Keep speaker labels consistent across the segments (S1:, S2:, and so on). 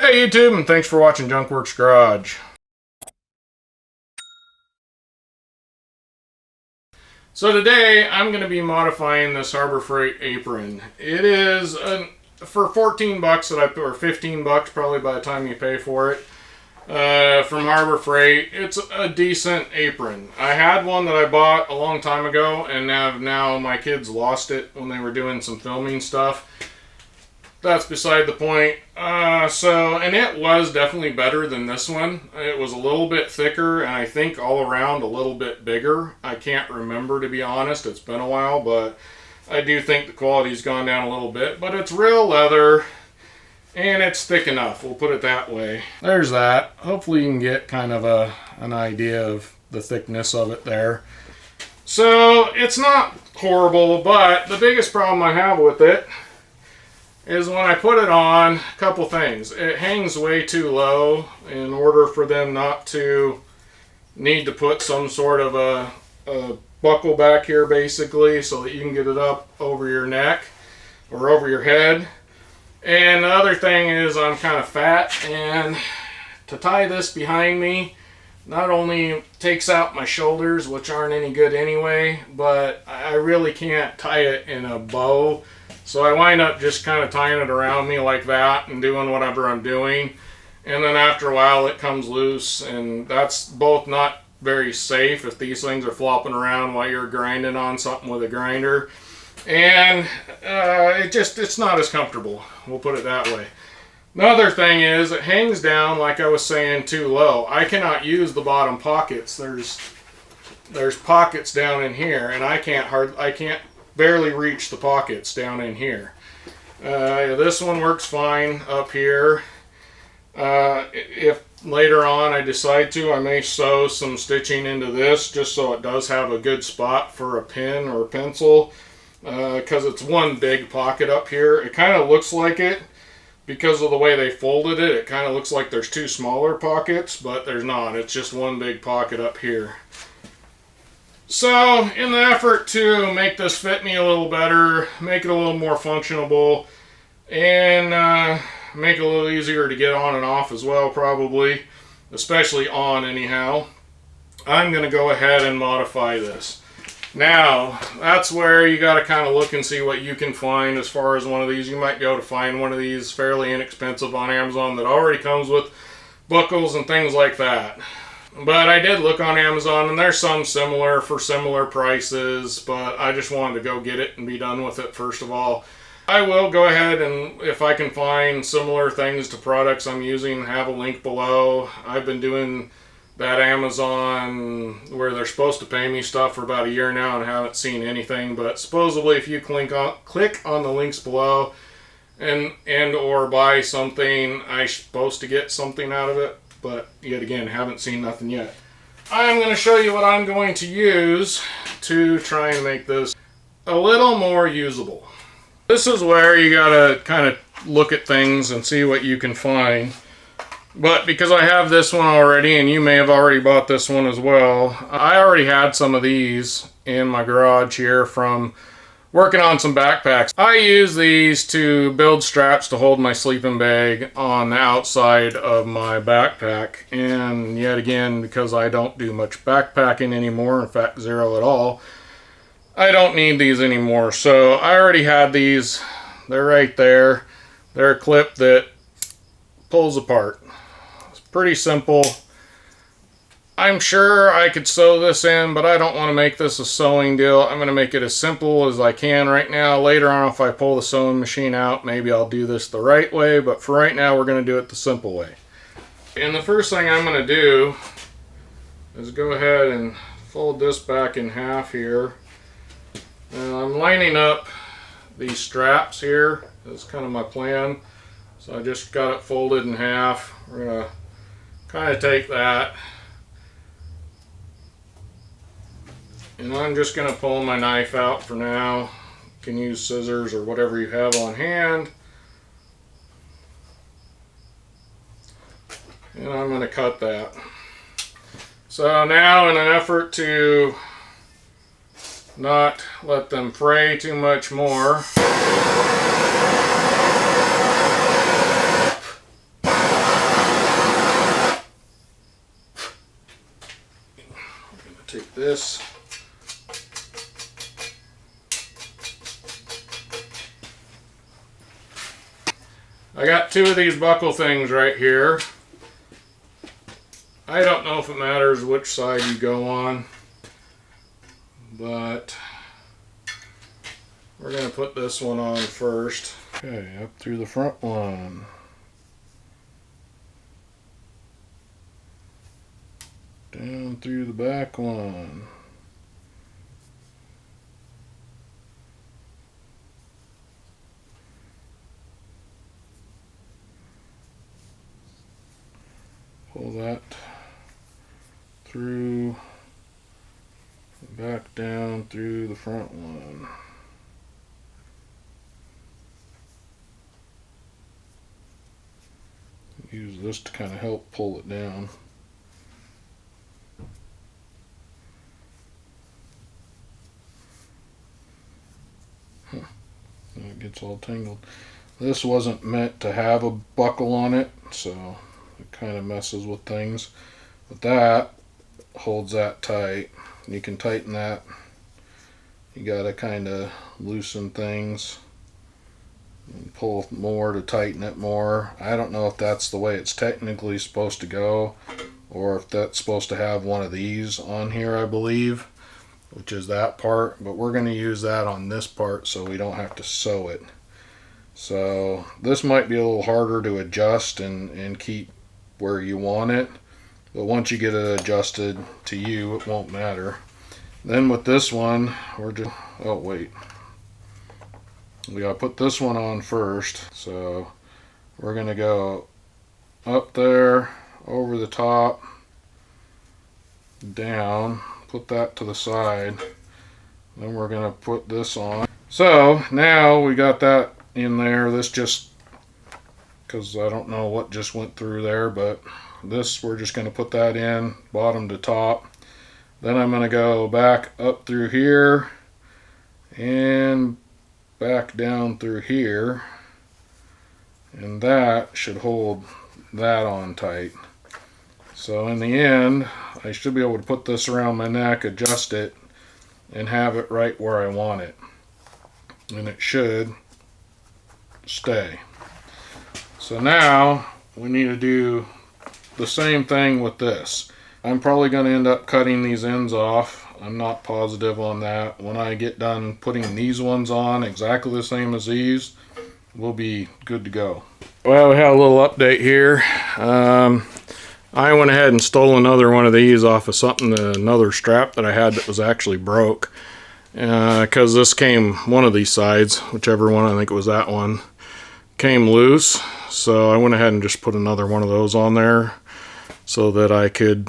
S1: Hey YouTube, and thanks for watching Junkworks Garage. So today I'm going to be modifying this Harbor Freight apron. It is for 14 bucks or 15 bucks probably by the time you pay for it. From Harbor Freight. It's a decent apron. I had one that I bought a long time ago, and now my kids lost it when they were doing some filming stuff. That's beside the point. And it was definitely better than this one. It was a little bit thicker, and I think all around a little bit bigger. I can't remember, to be honest. It's been a while, but I do think the quality's gone down a little bit. But it's real leather, and it's thick enough. We'll put it that way. There's that. Hopefully you can get kind of an idea of the thickness of it there. So it's not horrible, but the biggest problem I have with it is when I put it on, a couple things. It hangs way too low in order for them not to need to put some sort of a buckle back here, basically, so that you can get it up over your neck or over your head. And the other thing is I'm kind of fat, and to tie this behind me not only takes out my shoulders, which aren't any good anyway, but I really can't tie it in a bow. So I wind up just kind of tying it around me like that and doing whatever I'm doing. And then after a while it comes loose, and that's both not very safe if these things are flopping around while you're grinding on something with a grinder. And it's not as comfortable. We'll put it that way. Another thing is it hangs down, like I was saying, too low. I cannot use the bottom pockets. There's pockets down in here, and I can't barely reach the pockets down in here. This one works fine up here. If later on I decide to, I may sew some stitching into this just so it does have a good spot for a pen or a pencil, because it's one big pocket up here. It kind of looks like it because of the way they folded it. It kind of looks like there's two smaller pockets, but there's not. It's just one big pocket up here. So, in the effort to make this fit me a little better, make it a little more functionable, and make it a little easier to get on and off as well, probably, especially on anyhow, I'm going to go ahead and modify this. Now, that's where you got to kind of look and see what you can find as far as one of these. You might be able to find one of these fairly inexpensive on Amazon that already comes with buckles and things like that. But I did look on Amazon, and there's some similar for similar prices, but I just wanted to go get it and be done with it first of all. I will go ahead and, if I can find similar things to products I'm using, have a link below. I've been doing that Amazon where they're supposed to pay me stuff for about a year now and haven't seen anything, but supposedly if you click on the links below and or buy something, I'm supposed to get something out of it. But yet again, haven't seen nothing yet. I'm going to show you what I'm going to use to try and make this a little more usable. This is where you got to kind of look at things and see what you can find. But because I have this one already, and you may have already bought this one as well, I already had some of these in my garage here from working on some backpacks. I use these to build straps to hold my sleeping bag on the outside of my backpack. And yet again, because I don't do much backpacking anymore, in fact zero at all, I don't need these anymore. So I already had these. They're right there. They're a clip that pulls apart. It's pretty simple. I'm sure I could sew this in, but I don't want to make this a sewing deal. I'm going to make it as simple as I can right now. Later on, if I pull the sewing machine out, maybe I'll do this the right way, but for right now, we're going to do it the simple way. And the first thing I'm going to do is go ahead and fold this back in half here. And I'm lining up these straps here. That's kind of my plan. So I just got it folded in half. We're going to kind of take that, and I'm just going to pull my knife out for now. You can use scissors or whatever you have on hand. And I'm going to cut that. So now, in an effort to not let them fray too much more, this. I got two of these buckle things right here. I don't know if it matters which side you go on, but we're going to put this one on first. Okay, up through the front one. Down through the back one. Pull that through, back down through the front one. Use this to kind of help pull it down. It gets all tangled. This wasn't meant to have a buckle on it, so it kind of messes with things. But that holds that tight. You can tighten that. You gotta kind of loosen things and pull more to tighten it more. I don't know if that's the way it's technically supposed to go, or if that's supposed to have one of these on here, I believe, which is that part, but we're going to use that on this part so we don't have to sew it. So this might be a little harder to adjust and keep where you want it, but once you get it adjusted to you, it won't matter. Then with this one, we're just, oh wait, we gotta put this one on first. So we're gonna go up there, over the top, down, put that to the side, then we're gonna put this on. So now we got that in there. This just, because I don't know what just went through there, but this, we're just gonna put that in bottom to top. Then I'm gonna go back up through here and back down through here, and that should hold that on tight. So in the end, I should be able to put this around my neck, adjust it, and have it right where I want it. And it should stay. So now we need to do the same thing with this. I'm probably going to end up cutting these ends off. I'm not positive on that. When I get done putting these ones on exactly the same as these, we'll be good to go. Well, we had a little update here. I went ahead and stole another one of these off of another strap that I had that was actually broke. Because this came, one of these sides, whichever one, I think it was that one, came loose. So I went ahead and just put another one of those on there so that I could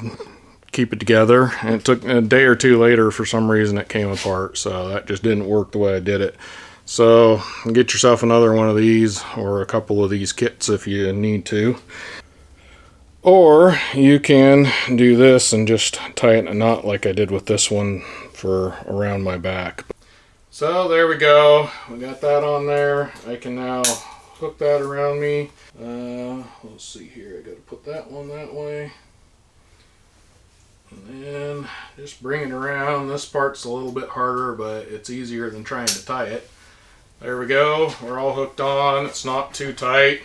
S1: keep it together. And it took a day or two later, for some reason it came apart, so that just didn't work the way I did it. So get yourself another one of these, or a couple of these kits if you need to. Or you can do this and just tie it in a knot like I did with this one for around my back. So there we go. We got that on there. I can now hook that around me. Let's see here. I got to put that one that way. And then just bring it around. This part's a little bit harder, but it's easier than trying to tie it. There we go. We're all hooked on. It's not too tight,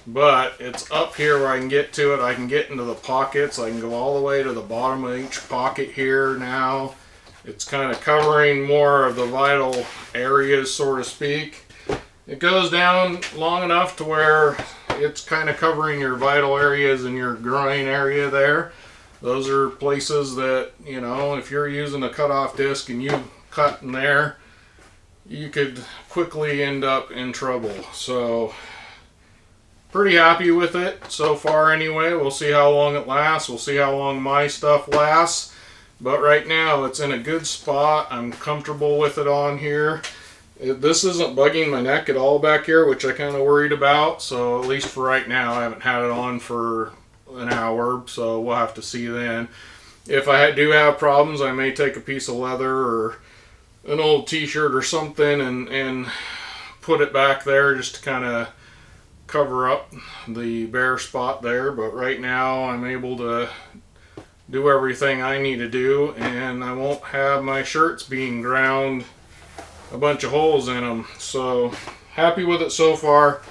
S1: but it's up here where I can get to it. I can get into the pockets. I can go all the way to the bottom of each pocket here now. It's kind of covering more of the vital areas, so to speak. It goes down long enough to where it's kind of covering your vital areas and your groin area there. Those are places that, you know, if you're using a cutoff disc and you cut in there, you could quickly end up in trouble. So pretty happy with it so far anyway. We'll see how long it lasts. We'll see how long my stuff lasts. But right now it's in a good spot. I'm comfortable with it on here. This isn't bugging my neck at all back here, which I kind of worried about. So at least for right now, I haven't had it on for an hour, so we'll have to see then. If I do have problems, I may take a piece of leather or an old t-shirt or something and put it back there just to kind of cover up the bare spot there. But right now I'm able to do everything I need to do, and I won't have my shirts being ground a bunch of holes in them. So happy with it so far.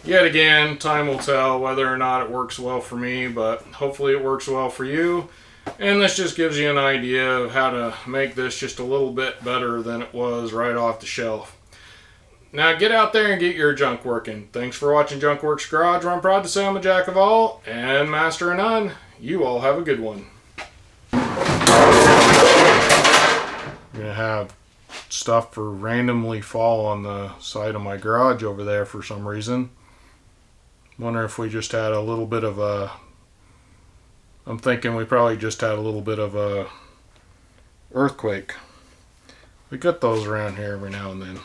S1: Yet again, time will tell whether or not it works well for me, but hopefully it works well for you. And this just gives you an idea of how to make this just a little bit better than it was right off the shelf. Now get out there and get your junk working. Thanks for watching Junk Works Garage, where I'm proud to say I'm a jack of all and master of none. You all have a good one. I'm going to have stuff for randomly fall on the side of my garage over there for some reason. Wonder if we just had a little bit of a... I'm thinking we probably just had a little bit of a earthquake. We get those around here every now and then.